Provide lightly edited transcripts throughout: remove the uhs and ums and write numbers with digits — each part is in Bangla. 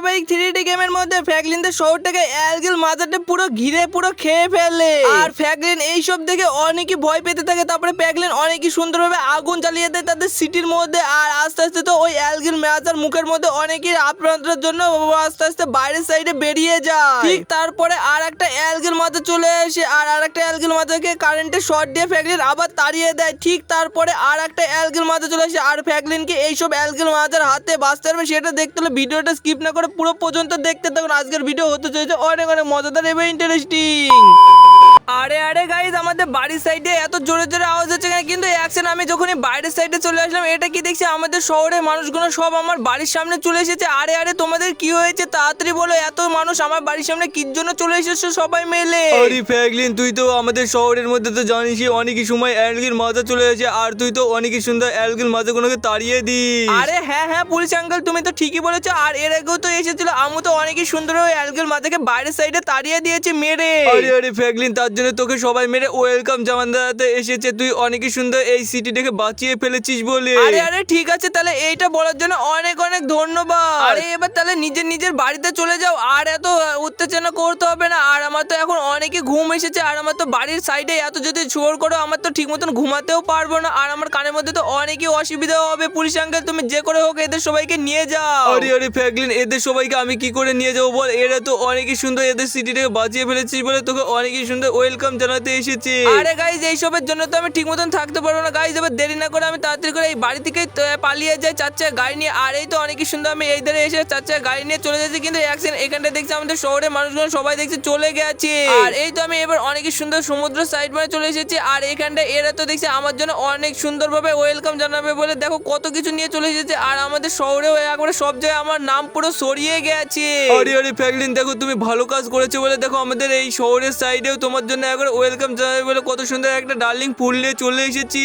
ধারাবাহিক 3D গেমের মধ্যে ফ্র্যাঙ্কলিনদের শহরটাকে অ্যালগিল মাজারটা পুরো ঘিরে পুরো খেয়ে ফেলে। আর ফ্র্যাঙ্কলিন এইসব দেখে অনেকই ভয় পেতে থাকে। তারপরে ফ্র্যাঙ্কলিন অনেকই সুন্দরভাবে আগুন জ্বালিয়ে দেয় তাদের সিটির মধ্যে। আর আস্তে আস্তে তো ওই অ্যালগিল মাজার মুখের মধ্যে অনেকেই আপনাদের জন্য আস্তে আস্তে বাইরের সাইডে বেরিয়ে যায়। ঠিক তারপরে আর একটা অ্যালগিল মাজার চলে আসে আর একটা অ্যালগিল মাজারকে কারেন্টের শর্ট দিয়ে ফ্র্যাঙ্কলিন আবার তাড়িয়ে দেয়। ঠিক তারপরে আর একটা অ্যালগিল মাজার চলে আসে আর ফ্র্যাঙ্কলিনকে এইসব অ্যালগিল মাজার হাতে বাঁচতে পারবে সেটা দেখতে হলে ভিডিওটা স্কিপ না করে পুরো পর্যন্ত দেখতে থাকুন। আজকের ভিডিও হতে চলেছে অনেক অনেক মজাদার এবং ইন্টারেস্টিং। আরে আরে গাইস, আমাদের বাড়ির সাইডে এত জোরে জোরে আওয়াজ হচ্ছে কেন? কিন্তু অ্যাকশন আমি যখনই বাইরের সাইডে চলে আসলাম এটা কি দেখছি আমাদের শহরের মানুষগুলো সব আমার বাড়ির সামনে চলে এসেছে। আরে আরে তোমাদের কি হয়েছে তাড়াতাড়ি বলো, এত মানুষ আমার বাড়ির সামনে কি জন্য চলে এসেছো সবাই মিলে? আরে ফ্র্যাঙ্কলিন, তুই তো আমাদের শহরের মধ্যে তো জানিসই অনেকই সময় অ্যালগিল মাজা চলে আসে আর তুই তো অনেকই সুন্দর অ্যালগিল মাজাগুলোকে তাড়িয়ে দিস। আরে হ্যাঁ হ্যাঁ পুলিশ আঙ্কেল, তুমি তো ঠিকই বলেছো। আর এর আগেও তো এসেছিল, আমি তো অনেকই সুন্দর ওই অ্যালগিল মাজাকে বাইরের সাইডে তাড়িয়ে দিয়েছি মেরে। আরে আরে ফ্র্যাঙ্কলিন, তার জন্য তোকে সবাই মেরে ওয়েলকাম জানাতে এসেছে। তুই অনেকই সুন্দর এই সিটিটাকে বাঁচিয়ে ফেলেছিস বলে। আরে আরে ঠিক আছে, তাহলে এইটা বলার জন্য অনেক অনেক ধন্যবাদ। আরে এবার তাহলে নিজের নিজের বাড়িতে চলে যাও, আর এত উত্তেজনা করতে হবে না। আর আমার তো এখন অনেকই ঘুম এসেছে আর আমার তো বাড়ির সাইডে এত যদি শোর করো আমার তো ঠিক মতন ঘুমাতেও পারবো না। আর আমার কানের মধ্যে তো অনেকই অসুবিধা হবে। পুলিশ আঙ্কেল তুমি যে করে হোক এদের সবাইকে নিয়ে যাও। আরে আরে ফ্র্যাঙ্কলিন, এদের সবাইকে আমি কি করে নিয়ে যাবো বল? এরা তো অনেকই সুন্দর এদের সিটিটাকে বাঁচিয়ে ফেলেছিস বলে তোকে অনেকই সুন্দর ওয়েলকাম জানাতে এসেছে। আরে গাইজ এইসবের জন্য তো আমি ঠিক মতন থাকতে পারবো না। গাইজ এবার দেরি না করে আমি তাড়াতাড়ি করে এই বাড়ি থেকে পালিয়ে যাই চার চাকা গাড়ি নিয়ে। আর এই তো অনেকই সুন্দর আমি এই ধারে এসে চার চাকা গাড়ি নিয়ে চলে যাচ্ছি। কিন্তু অ্যাকশন এখানটা দেখছি আমাদের শহরের মানুষগুলো সবাই দেখছি চলে গেছে। আর এই তো আমি এবার অনেকই সুন্দর সমুদ্র সাইড মানে চলে এসেছি। আর এখানটা এরা তো দেখছি আমার জন্য অনেক সুন্দরভাবে ওয়েলকাম জানাবে বলে দেখো কত কিছু নিয়ে চলে এসেছে। আর আমাদের শহরেও একবারে সব জায়গায় আমার নাম পুরো সরিয়ে গেছে। আরে আরে ফ্র্যাঙ্কলিন, দেখো তুমি ভালো কাজ করেছো বলে দেখো আমাদের এই শহরের সাইডেও তোমার জন্য একবার ওয়েলকাম জানাবে বলে কত সুন্দর একটা ডার্লিং ফুল নিয়ে চলে এসেছি।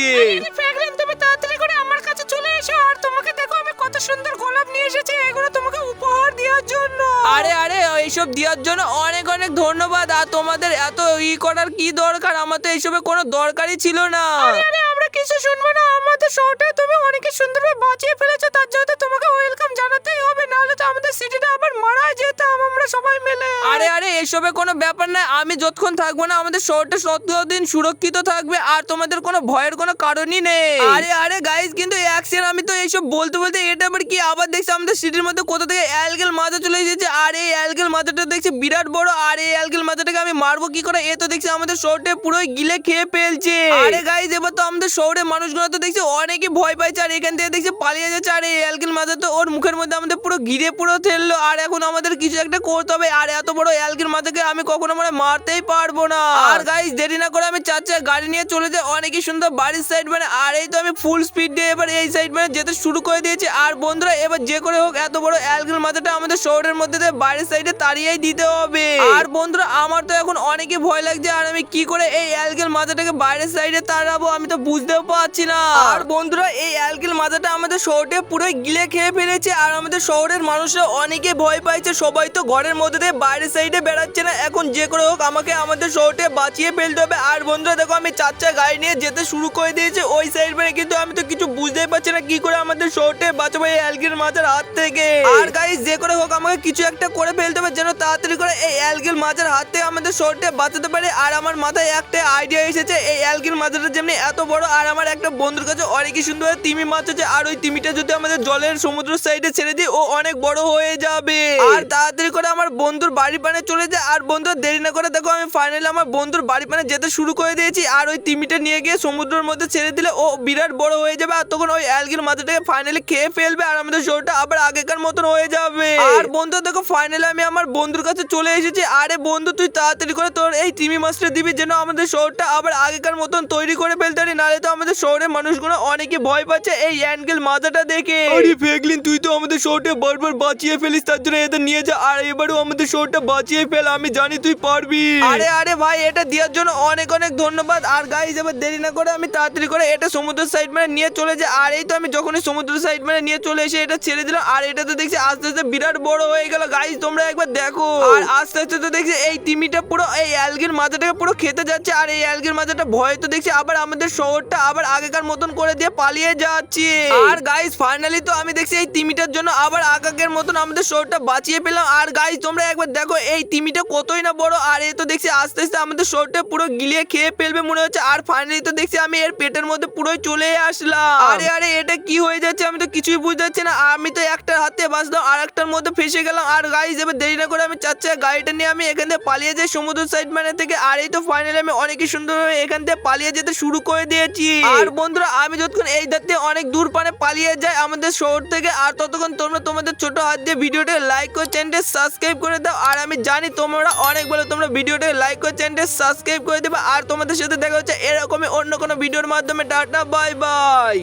ফ্র্যাঙ্কলিন তুমি তাড়াতাড়ি করে আমার কাছে চলে এসো। আর তোমাকে দেখো আমি কত সুন্দর গোলাপ নিয়ে এসেছি, এগুলো তোমাকে উপহার দেওয়ার জন্য। আরে আরে এইসব দেওয়ার জন্য অনেক অনেক ধন্যবাদ। আর তোমাদের এত করার কি দরকার? আমার তো এইসবের কোনো দরকারই ছিল না। আরে আমরা কিছু শুনবো না, আমাদের শহরটা তুমি অনেক সুন্দরভাবে বাঁচিয়ে ফেলেছো, তার জন্য তোমাকে ওয়েলকাম জানাতেই হবে, নাহলে তো আমাদের সিটিটা আবার মারা যেতাম আমরা সবাই মিলে। আরে আরে এসবে কোনো ব্যাপার না, আমি যতক্ষণ থাকবো না আমাদের শহরটা ততদিন সুরক্ষিত থাকবে আর তোমাদের কোনো ভয়ের কোনো কারণই নেই। আরে আরে গাইস, কিন্তু অ্যাকশন আমি তো এইসব বলতে বলতে এটা আবার কি আবার দেখছি আমাদের সিটির মধ্যে কোথা থেকে অ্যালগিল মাজা চলে এসেছে। আর এই অ্যালগিল মাজাটা দেখছি বিরাট বড়। আর এই অ্যালগিল মাজাটাকে আমি মারবো কি করে? এ তো দেখছি আমাদের শহরটা পুরো গিলে খেয়ে ফেলছে। আরে গাইস এবার তো আমাদের শহরের মানুষগুলো তো দেখছি অনেকই ভয় পাইছে আর এখান থেকে দেখছি পালিয়ে যাচ্ছে। আর এই অ্যালগিল মাজা তো ওর মুখের মধ্যে আমাদের পুরো ঘিরে পুরো ফেললো। আর এখন আমাদের কিছু একটা করতে হবে। আর এত বড় অ্যালগিল মাজাকে আমি কখনো মানে মারতেই পারবো না। আর গাইস দেরি না করে আমি চার চাকা গাড়ি নিয়ে চলে যাই অনেকই সুন্দর বাড়ির সাইড মানে। আর এই তো আমি ফুল স্পিড দিয়ে এবার এই সাইড মানে যেতে শুরু করে দিয়েছি। আর বন্ধুরা এবার যে করে হোক এত বড় অ্যালগিল মাজাটা আমাদের শহরের মধ্যে দিয়ে বাইরের সাইডে তাড়িয়েই দিতে হবে। আর বন্ধুরা আমার তো এখন অনেকই ভয় লাগছে আর আমি কি করে এই অ্যালগিল মাজাটাকে বাইরের সাইডে তাড়াবো আমি তো বুঝতেও পারছি না। আর বন্ধুরা এই অ্যালগিল মাজাটা আমাদের শহরটা পুরো গিলে খেয়ে ফেলেছে আর আমাদের শহরের মানুষরা অনেকে ভয় পাইছে। সবাই তো ঘরের মধ্যে দিয়ে বাইরের সাইডে বেড়াচ্ছে না। এখন যে করে হোক আমাকে আমাদের শহরটা বাঁচিয়ে ফেলতে হবে। আর বন্ধুরা দেখো আমি চার চাকা গাড়ি নিয়ে যেতে শুরু করে দিয়েছি ওই সাইড মানে। কিন্তু আমি তো কিছু বুঝতেই পারছি না কি করে আমাদের শহরটা বাঁচাবো এই অ্যালগিল মাজার হাত থেকে। আর গাইস যে করে হোক আমাকে কিছু একটা করে ফেলতে হবে যেন তাড়াতাড়ি করে এই অ্যালগিল মাজার হাত থেকে আমাদের শহরটা বাঁচাতে পারে। আর আমার মাথায় একটা আইডিয়া এসেছে, এই অ্যালগিল মাজারটা যেমনি এত বড় আর আমার একটা বন্ধুর কাছে অনেকই সুন্দর তিমি মাছ আছে। আর ওই তিমিটা যদি আমাদের জলের সমুদ্র সাইডে ছেড়ে দিই ও অনেক বড় হয়ে যাবে। আর তাড়াতাড়ি করে আমার বন্ধুর বাড়ি পানে চলে যায়। আর বন্ধু দেরি না করে দেখো আমি ফাইনালি আমার বন্ধুর বাড়ি পানে যেতে শুরু করে দিয়েছি। আর ওই তিমিটা নিয়ে গিয়ে সমুদ্রের মধ্যে ছেড়ে দিলে ও বিরাট বড় হয়ে যাবে। আর তখন ওই অ্যালগিল মাছটাকে ফাইনালি খেয়ে ফেলবে আর আমাদের শহরটা আবার আগেকার মতন হয়ে যাবে। আর বন্ধু দেখো ফাইনালি আমি আমার বন্ধুর কাছে চলে এসেছি। আরে বন্ধু তুই তাড়াতাড়ি করে তোর এই তিমি মাছটা দিবি যেন আমাদের শহরটা আবার আগেকার মতন তৈরি করে ফেলতে পারি, নাহলে তো আমাদের শহরের মানুষগুলো অনেকে ভয় পাচ্ছে এই অ্যালগিল মাছটা দেখে। আরে ফ্র্যাঙ্কলিন, তুই তো আমাদের শহরটা বারবার বাঁচিয়ে ফেলিস, তার জন্য এদের নিয়ে যা। আর এবারেও আমাদের শহরটা বাঁচিয়ে ফেল, আমি জানি তুই পারবি। আরে আরে ভাই, এটা দেওয়ার জন্য অনেক অনেক ধন্যবাদ। আর গাইস এবার দেরি না করে আমি তাড়াতাড়ি করে এটা সমুদ্র সাইড মানে নিয়ে চলে যাই। আর এই তো আমি যখনই সমুদ্র সাইড মানে নিয়ে চলে এসে এটা ছেড়ে দিলাম, আর এটা তো দেখছি আস্তে আস্তে বিরাট বড় হয়ে গেল। গাইস তোমরা একবার দেখো, আর আস্তে আস্তে তো দেখছি এই তিমিটা পুরো এই অ্যালগির মাথাটাকে পুরো খেতে যাচ্ছে। আর এই অ্যালগির মাথাটা ভয় তো দেখছি আবার আমাদের শহরটা আবার আগেকার মতন করে দিয়ে পালিয়ে যাচ্ছে। আর গাইস ফাইনালি তো আমি দেখছি এই তিমিটার জন্য আবার আগেকার মতন আমাদের শহরটা বাঁচিয়ে পেলাম। আর গাইস তোমরা একবার দেখো এই তিমিটা কতই না বড়, আর এ তো দেখছি আস্তে আস্তে আমাদের শহরটা পুরো গিলিয়ে খেয়ে ফেলবে মনে হচ্ছে। আর ফাইনালি তো দেখছি আমি এর পেটের মধ্যে পুরোই চলে আসলাম। আরে আরে এটা কি হয়ে যাচ্ছে, আমি তো কিছুই বুঝতে পারছি না। আমি তো একটা হাতে বাঁচলাম আর একটার মধ্যে ফেসে গেলাম। আর গাইস এবার দেরি না করে আমি চাচ্ছি গাড়িটা নিয়ে আমি এখান থেকে পালিয়ে যাই সমুদ্র সাইড মানে থেকে। আর এই তো ফাইনালি আমি অনেকই সুন্দরভাবে এখান থেকে পালিয়ে যেতে শুরু করে দিয়েছি। আর বন্ধুরা আমি যতক্ষণ এই ধার থেকে অনেক দূর পানে পালিয়ে যাই আমাদের শহর থেকে, আর ততক্ষণ তোমরা তোমাদের ছোট হাত দিয়ে ভিডিওটা লাইক করে চ্যানেলটা সাবস্ক্রাইব করে দাও। আর আমি জানি তোমরা অনেক বলে তোমরা ভিডিওটা লাইক করে চ্যানেলটা সাবস্ক্রাইব করে দেবে। আর তোমাদের সাথে দেখা হচ্ছে এরকমই অন্য কোনো ভিডিওর মাধ্যমে। Tata bye bye.